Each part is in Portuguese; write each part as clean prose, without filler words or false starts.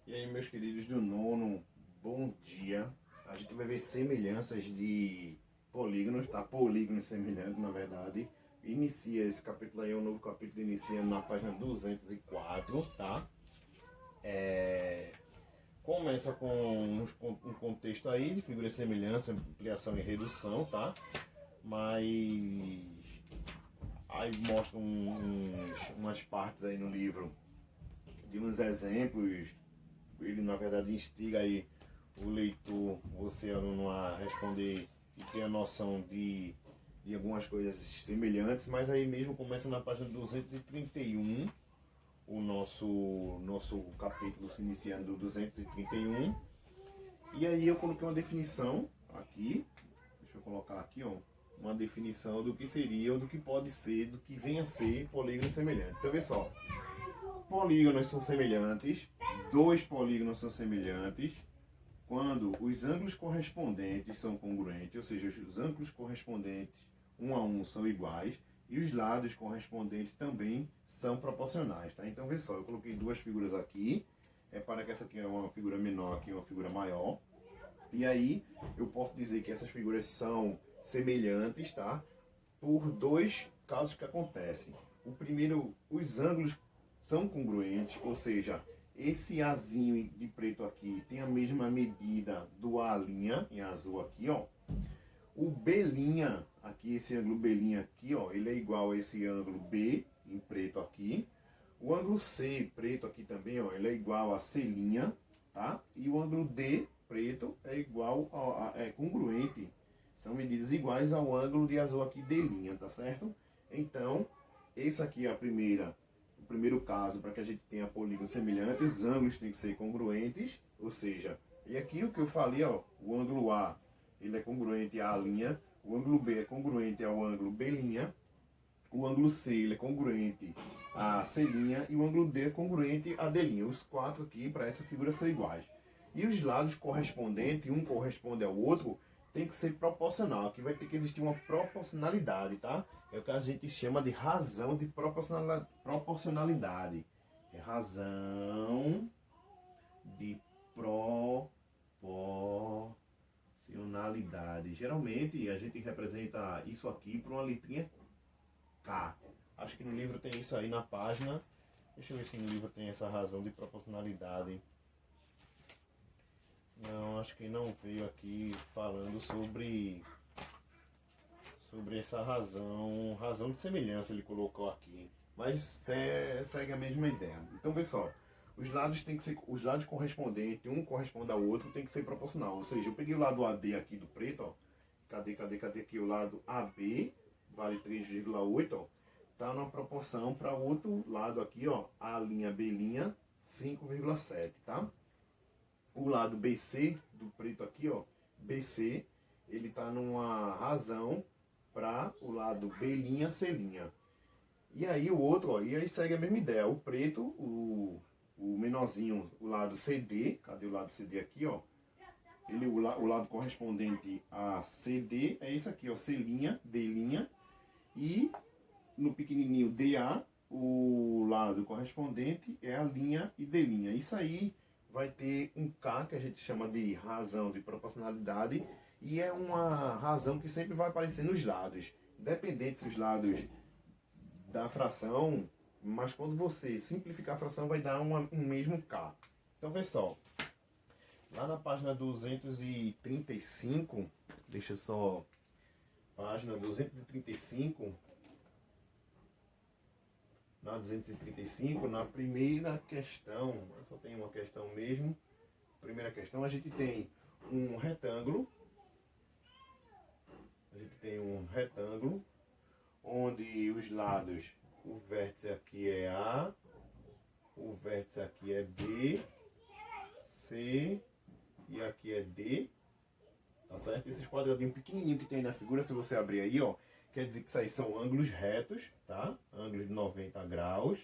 E aí, meus queridos do nono, bom dia. A gente vai ver semelhanças de polígonos, tá? Polígonos semelhantes, na verdade. Inicia esse capítulo aí, é um novo capítulo iniciando na página 204, tá? Começa com um contexto aí de figura e semelhança, ampliação e redução, tá? Mas aí mostra umas partes aí no livro de uns exemplos. Ele na verdade instiga aí o leitor, você aluno, a responder e ter a noção de algumas coisas semelhantes, mas aí mesmo começa na página 231, o nosso capítulo se iniciando 231, e aí eu coloquei uma definição aqui, deixa eu colocar aqui, ó, uma definição do que seria, ou do que pode ser, do que venha a ser polígono semelhante. Então vê só, polígonos são semelhantes, dois polígonos são semelhantes quando os ângulos correspondentes são congruentes, ou seja, os ângulos correspondentes um a um são iguais e os lados correspondentes também são proporcionais, tá? Então, vê só, eu coloquei duas figuras aqui, para que essa aqui é uma figura menor, aqui é uma figura maior, e aí eu posso dizer que essas figuras são semelhantes, tá? Por dois casos que acontecem. O primeiro, os ângulos são congruentes, ou seja, esse Azinho de preto aqui tem a mesma medida do A' em azul aqui, ó. O B', aqui, esse ângulo B' aqui, ó, ele é igual a esse ângulo B em preto aqui. O ângulo C preto aqui também, ó, ele é igual a C', tá? E o ângulo D preto é igual é congruente. São medidas iguais ao ângulo de azul aqui D', tá certo? Então, esse aqui é o primeiro caso para que a gente tenha polígonos semelhantes, os ângulos têm que ser congruentes, ou seja, e aqui o que eu falei, ó, o ângulo A, ele é congruente à A', o ângulo B é congruente ao ângulo B', o ângulo C ele é congruente a C' e o ângulo D é congruente a D'. Os quatro aqui para essa figura são iguais. E os lados correspondentes, um corresponde ao outro, tem que ser proporcional. Aqui vai ter que existir uma proporcionalidade, tá? É o que a gente chama de razão de proporcionalidade. É razão de proporcionalidade. Geralmente a gente representa isso aqui por uma letrinha K. Acho que no livro tem isso aí na página. Deixa eu ver se no livro tem essa razão de proporcionalidade. Não, acho que não veio aqui falando sobre essa razão de semelhança ele colocou aqui. Mas segue a mesma ideia. Então vê só, os lados correspondentes, um corresponde ao outro, tem que ser proporcional. Ou seja, eu peguei o lado AB aqui do preto, ó. Cadê aqui o lado AB, vale 3,8, ó. Tá numa proporção para o outro lado aqui, ó, A', B', 5,7, tá? O lado BC do preto aqui, ó, BC, ele tá numa razão para o lado B', C'. E aí o outro, ó, e aí segue a mesma ideia. O preto, o menorzinho, o lado CD, cadê o lado CD aqui, ó? O lado correspondente a CD é esse aqui, ó, C', D', e no pequenininho DA, o lado correspondente é a linha e D'. Isso aí vai ter um K, que a gente chama de razão de proporcionalidade, e é uma razão que sempre vai aparecer nos lados, independente dos lados da fração, mas quando você simplificar a fração vai dar um mesmo K. Então vê só, lá na página 235, deixa só, página 235, na 235, na primeira questão, eu só tenho uma questão mesmo. Primeira questão, a gente tem um retângulo. Onde os lados, o vértice aqui é A, o vértice aqui é B, C e aqui é D. Tá certo? Esses quadradinhos pequenininhos que tem na figura, se você abrir aí, ó, quer dizer que isso aí são ângulos retos, tá? Ângulos de 90 graus.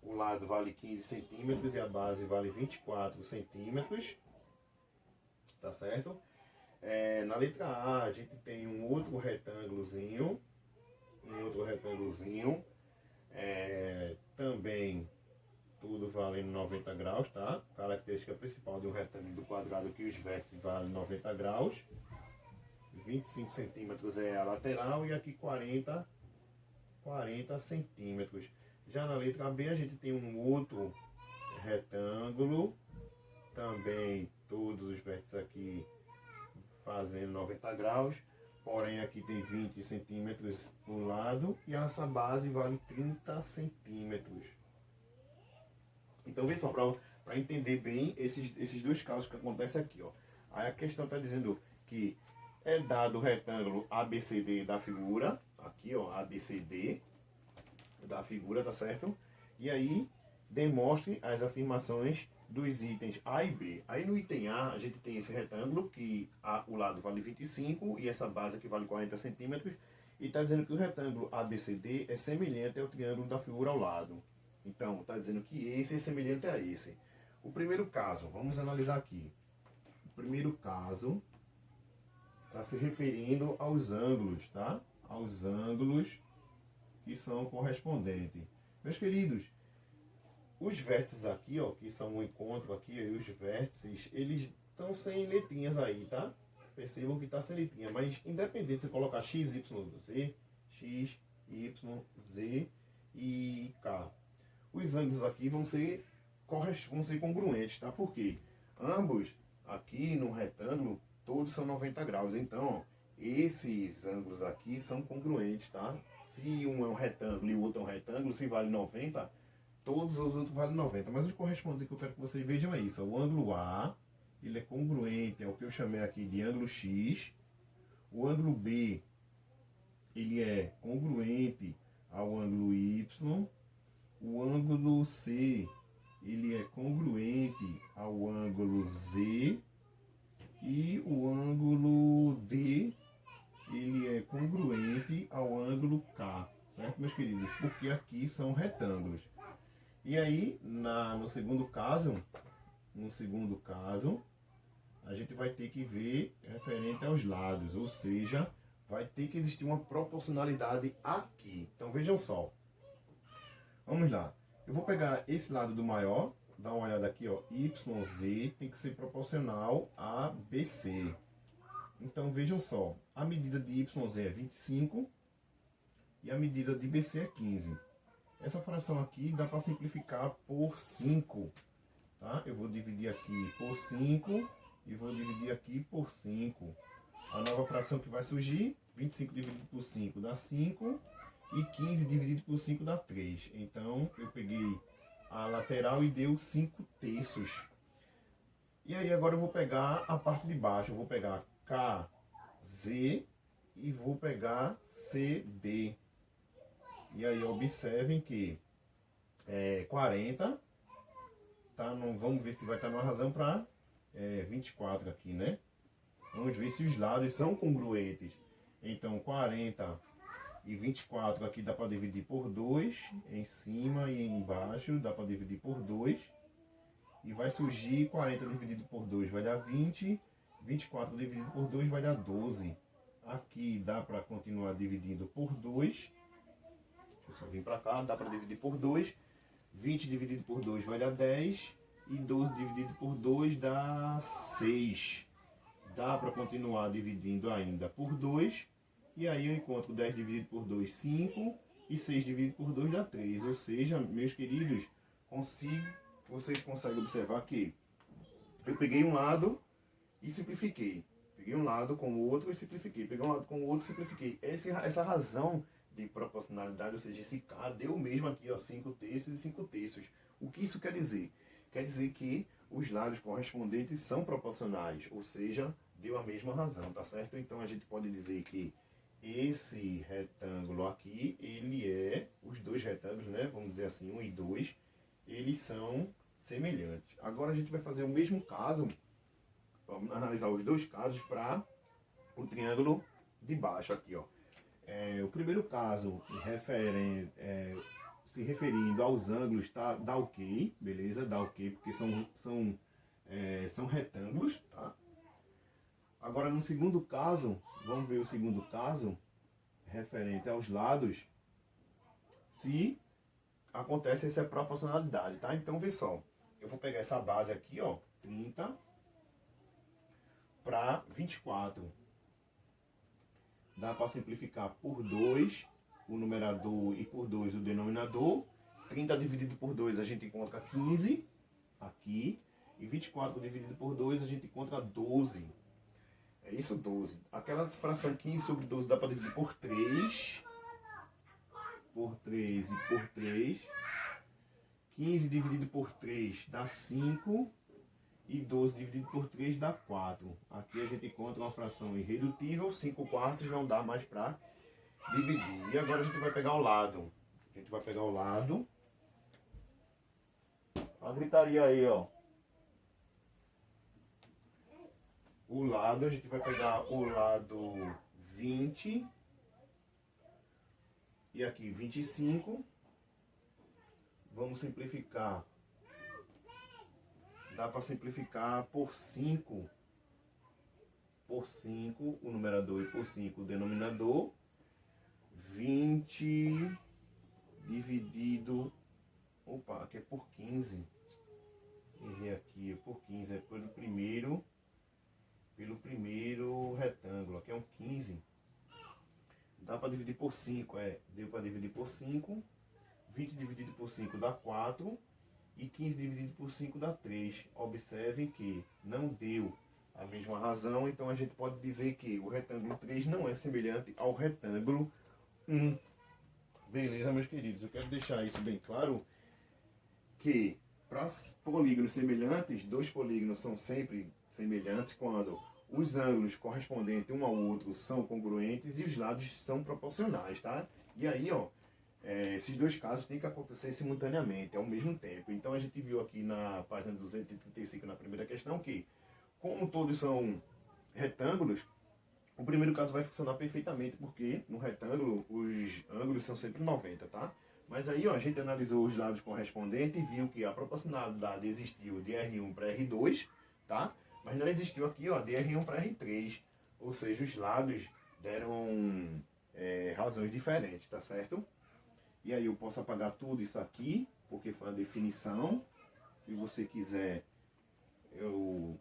O lado vale 15 centímetros e a base vale 24 centímetros. Tá certo? Na letra A, a gente tem um outro retângulozinho. Também tudo valendo valendo 90 graus, tá? Característica principal de um retângulo do quadrado que os vértices valem 90 graus. 25 centímetros é a lateral e aqui 40 centímetros. Já na letra B a gente tem um outro retângulo, também todos os vértices aqui fazendo 90 graus, porém aqui tem 20 centímetros do lado e essa base vale 30 centímetros. Então vê só, para entender bem esses dois casos que acontecem aqui, ó. Aí a questão está dizendo que é dado o retângulo ABCD da figura, aqui ó, ABCD da figura, tá certo? E aí demonstre as afirmações dos itens A e B. Aí no item A a gente tem esse retângulo que o lado vale 25 e essa base aqui vale 40 centímetros. E está dizendo que o retângulo ABCD é semelhante ao triângulo da figura ao lado. Então está dizendo que esse é semelhante a esse. O primeiro caso, vamos analisar aqui. O primeiro caso está se referindo aos ângulos, tá? Aos ângulos que são correspondentes. Meus queridos, os vértices aqui, ó, que são o encontro aqui, os vértices, eles estão sem letrinhas aí, tá? Percebam que está sem letrinha, mas independente de você colocar x, y, z, x, y, z e k, os ângulos aqui vão ser congruentes, tá? Porque ambos aqui no retângulo, todos são 90 graus, então, ó, esses ângulos aqui são congruentes, tá? Se um é um retângulo e o outro é um retângulo, se vale 90, todos os outros valem 90. Mas o correspondente que eu quero que vocês vejam é isso. O ângulo A, ele é congruente ao que eu chamei aqui de ângulo X. O ângulo B, ele é congruente ao ângulo Y. O ângulo C, ele é congruente ao ângulo Z. E o ângulo D, ele é congruente ao ângulo K, certo, meus queridos? Porque aqui são retângulos. E aí, no segundo caso, a gente vai ter que ver referente aos lados, ou seja, vai ter que existir uma proporcionalidade aqui. Então vejam só. Vamos lá. Eu vou pegar esse lado do maior, dá uma olhada aqui, ó, YZ tem que ser proporcional a BC. Então vejam só, a medida de YZ é 25 e a medida de BC é 15. Essa fração aqui dá para simplificar por 5, tá? Eu vou dividir aqui por 5 e vou dividir aqui por 5. A nova fração que vai surgir, 25 dividido por 5 dá 5 e 15 dividido por 5 dá 3. Então eu peguei a lateral e deu 5 terços. E aí agora eu vou pegar a parte de baixo, eu vou pegar KZ e vou pegar CD. E aí observem que 40, tá? Vamos ver se vai estar numa razão para 24 aqui, né? Vamos ver se os lados são congruentes. Então 40 e 24 aqui dá para dividir por 2, em cima e embaixo dá para dividir por 2. E vai surgir 40 dividido por 2 vai dar 20, 24 dividido por 2 vai dar 12. Aqui dá para continuar dividindo por 2. Deixa eu só vir para cá, dá para dividir por 2. 20 dividido por 2 vai dar 10. E 12 dividido por 2 dá 6. Dá para continuar dividindo ainda por 2. E aí eu encontro 10 dividido por 2, 5. E 6 dividido por 2 dá 3. Ou seja, meus queridos, vocês conseguem observar que eu peguei um lado e simplifiquei. Peguei um lado com o outro e simplifiquei. Peguei um lado com o outro e simplifiquei. Essa razão de proporcionalidade, ou seja, esse K deu mesmo aqui, ó, 5 terços e 5 terços. O que isso quer dizer? Quer dizer que os lados correspondentes são proporcionais, ou seja, deu a mesma razão, tá certo? Então a gente pode dizer que esse retângulo aqui, os dois retângulos, né, vamos dizer assim, 1 e 2, eles são semelhantes. Agora a gente vai fazer o mesmo caso, vamos analisar os dois casos para o triângulo de baixo aqui, ó. O primeiro caso, se referindo aos ângulos, tá, dá ok, beleza? Dá ok, porque são retângulos, tá? Agora no segundo caso, vamos ver o segundo caso, referente aos lados, se acontece essa proporcionalidade, tá? Então, vê só. Eu vou pegar essa base aqui, ó, 30 para 24. Dá para simplificar por 2 o numerador e por 2 o denominador. 30 dividido por 2 a gente encontra 15 aqui. E 24 dividido por 2 a gente encontra 12. É isso, 12. Aquela fração 15 sobre 12 dá para dividir por 3. Por 3 e por 3. 15 dividido por 3 dá 5. E 12 dividido por 3 dá 4. Aqui a gente encontra uma fração irredutível. 5 quartos não dá mais para dividir. E agora a gente vai pegar o lado. A gente vai pegar o lado. A gritaria aí, ó. O lado, a gente vai pegar o lado 20. E aqui 25. Vamos simplificar. Dá para simplificar por 5. Por 5 o numerador e por 5 o denominador. 20 dividido... Opa, aqui é por 15. Errei aqui, é por 15. É pelo primeiro retângulo. Aqui é um 15. Dá para dividir por 5. Deu para dividir por 5. 20 dividido por 5 dá 4. E 15 dividido por 5 dá 3. Observem que não deu a mesma razão. Então a gente pode dizer que o retângulo 3 não é semelhante ao retângulo 1. Beleza, meus queridos. Eu quero deixar isso bem claro. Que para polígonos semelhantes, dois polígonos são sempre semelhantes quando os ângulos correspondentes um ao outro são congruentes e os lados são proporcionais, tá? E aí, ó, esses dois casos têm que acontecer simultaneamente, ao mesmo tempo. Então a gente viu aqui na página 235, na primeira questão, que como todos são retângulos, o primeiro caso vai funcionar perfeitamente, porque no retângulo os ângulos são sempre 90, tá? Mas aí, ó, a gente analisou os lados correspondentes e viu que a proporcionalidade existiu de R1 para R2, tá? Mas não existiu aqui, ó, de R1 para R3. Ou seja, os lados deram razões diferentes, tá certo? E aí eu posso apagar tudo isso aqui, porque foi a definição. Se você quiser, eu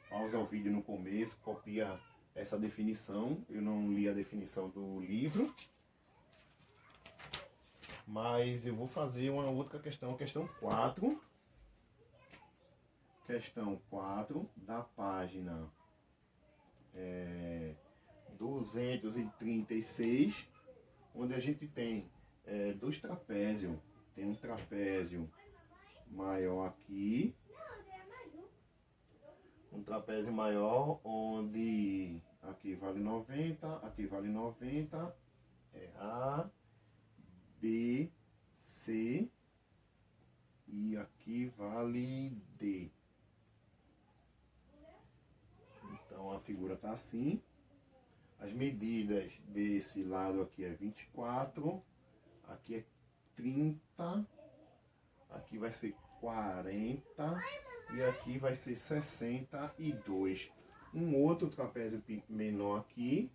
pausa o vídeo no começo, copia essa definição. Eu não li a definição do livro. Mas eu vou fazer uma outra questão, a questão 4. Questão 4 da página 236, onde a gente tem dois trapézios. Tem um trapézio maior aqui. Um trapézio maior onde aqui vale 90, aqui vale 90. É A, B, C e aqui vale D. Então a figura está assim. As medidas desse lado aqui é 24, aqui é 30, aqui vai ser 40 e aqui vai ser 62. Um outro trapézio menor aqui.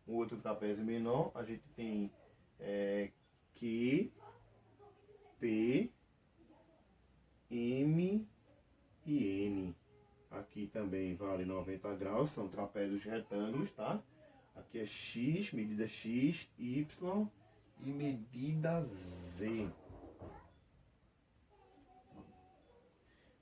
Um outro trapézio menor, a gente tem Q, P, M e N. Aqui também vale 90 graus, são trapézios retângulos, tá? Aqui é X, medida X, Y e medida Z.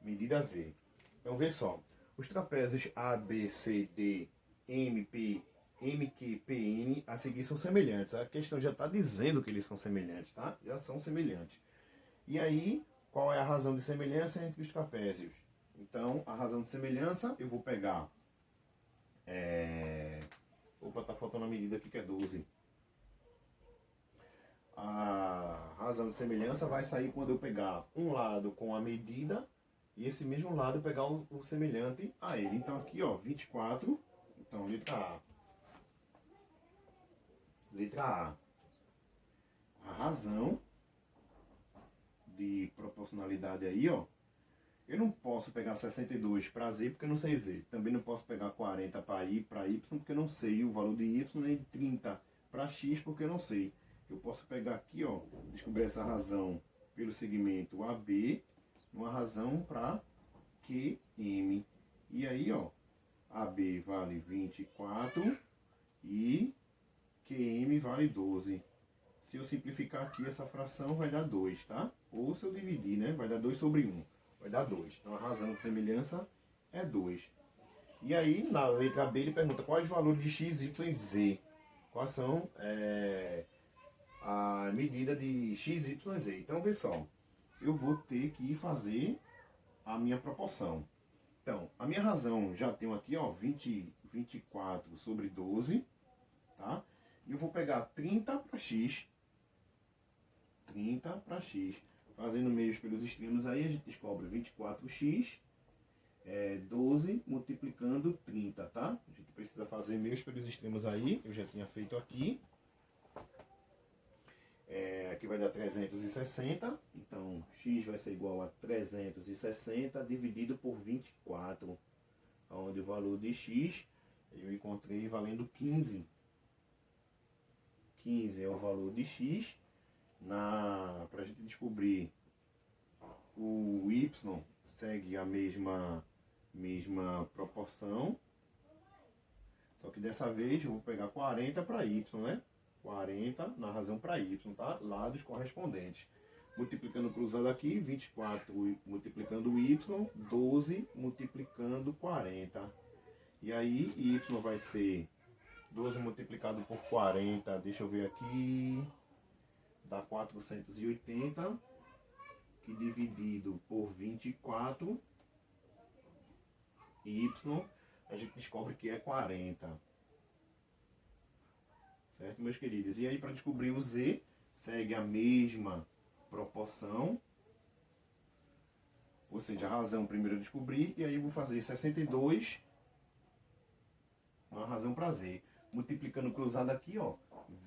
Medida Z. Então, vê só. Os trapézios A, B, C, D, M, P, MQ, PN, a seguir são semelhantes. A questão já está dizendo que eles são semelhantes, tá? Já são semelhantes. E aí, qual é a razão de semelhança entre os trapézios? Então, a razão de semelhança, eu vou pegar... Opa, tá faltando a medida aqui que é 12. A razão de semelhança vai sair quando eu pegar um lado com a medida e esse mesmo lado pegar o semelhante a ele. Então, aqui, ó, 24. Então, letra A. Letra A. A razão de proporcionalidade aí, ó. Eu não posso pegar 62 para Z porque eu não sei Z. Também não posso pegar 40 para Y porque eu não sei o valor de Y, nem 30 para X porque eu não sei. Eu posso pegar aqui, ó, descobrir essa razão pelo segmento AB, uma razão para QM. E aí, ó, AB vale 24 e QM vale 12. Se eu simplificar aqui essa fração, vai dar 2, tá? Ou se eu dividir, né? Vai dar 2 sobre 1. Vai dar 2. Então a razão de semelhança é 2. E aí, na letra B, ele pergunta quais os valores de x, y e z. Quais são a medida de x, y e z. Então, vê só. Eu vou ter que fazer a minha proporção. Então, a minha razão já tenho aqui, ó, 24 sobre 12, tá? E eu vou pegar 30 para x. 30 para x. Fazendo meios pelos extremos aí, a gente descobre 24x, 12 multiplicando 30, tá? A gente precisa fazer meios pelos extremos aí, eu já tinha feito aqui. Aqui vai dar 360, então x vai ser igual a 360 dividido por 24, onde o valor de x eu encontrei valendo 15. 15 é o valor de x. Para a gente descobrir o y, segue a mesma proporção, só que dessa vez eu vou pegar 40 para y, né? 40 na razão para y, tá? Lados correspondentes. Multiplicando cruzado aqui, 24 multiplicando o y, 12 multiplicando 40. E aí, y vai ser 12 multiplicado por 40, deixa eu ver aqui, dá 480, que dividido por 24, y, a gente descobre que é 40. Certo, meus queridos? E aí, para descobrir o z, segue a mesma proporção. Ou seja, a razão primeiro eu descobri, e aí eu vou fazer 62 na razão para z. Multiplicando cruzado aqui, ó,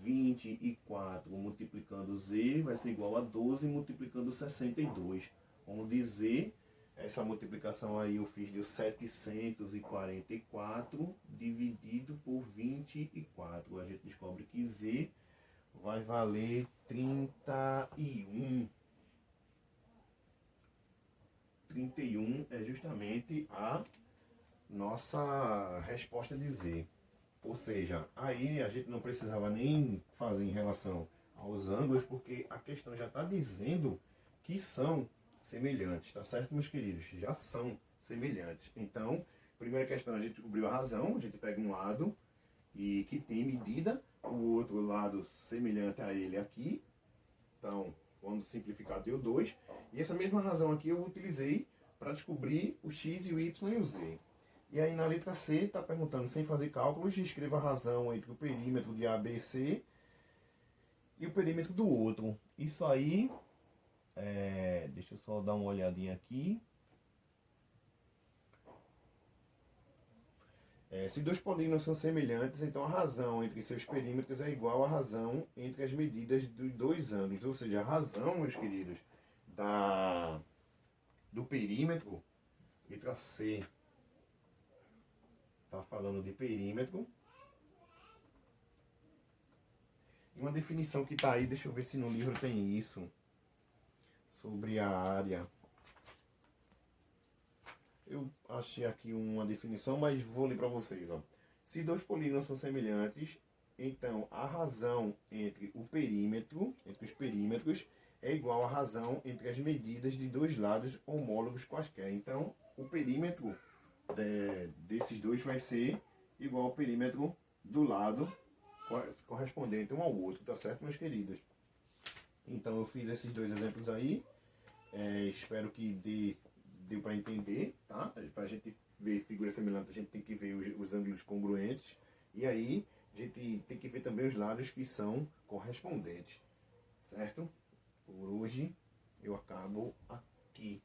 24 multiplicando z vai ser igual a 12 multiplicando 62. Onde z, essa multiplicação aí eu fiz de 744 dividido por 24. A gente descobre que z vai valer 31. 31 é justamente a nossa resposta de z. Ou seja, aí a gente não precisava nem fazer em relação aos ângulos, porque a questão já está dizendo que são semelhantes, tá certo, meus queridos? Já são semelhantes. Então, primeira questão, a gente descobriu a razão, a gente pega um lado e que tem medida, o outro lado semelhante a ele aqui. Então, quando simplificar deu 2. E essa mesma razão aqui eu utilizei para descobrir o x e o y e o z. E aí na letra C está perguntando, sem fazer cálculos, escreva a razão entre o perímetro de ABC e o perímetro do outro. Isso aí, deixa eu só dar uma olhadinha aqui. Se dois polígonos são semelhantes, então a razão entre seus perímetros é igual à razão entre as medidas dos dois ângulos. Ou seja, a razão, meus queridos, do perímetro, letra C, está falando de perímetro. E uma definição que está aí, deixa eu ver se no livro tem isso, sobre a área. Eu achei aqui uma definição, mas vou ler para vocês. Ó. Se dois polígonos são semelhantes, então a razão entre o perímetro, entre os perímetros, é igual à razão entre as medidas de dois lados homólogos quaisquer. Então, o perímetro desses dois vai ser igual ao perímetro do lado correspondente um ao outro, tá certo, meus queridos? Então eu fiz esses dois exemplos aí, espero que deu para entender, tá? Para a gente ver figura semelhante, a gente tem que ver os ângulos congruentes, e aí a gente tem que ver também os lados que são correspondentes, certo? Por hoje eu acabo aqui.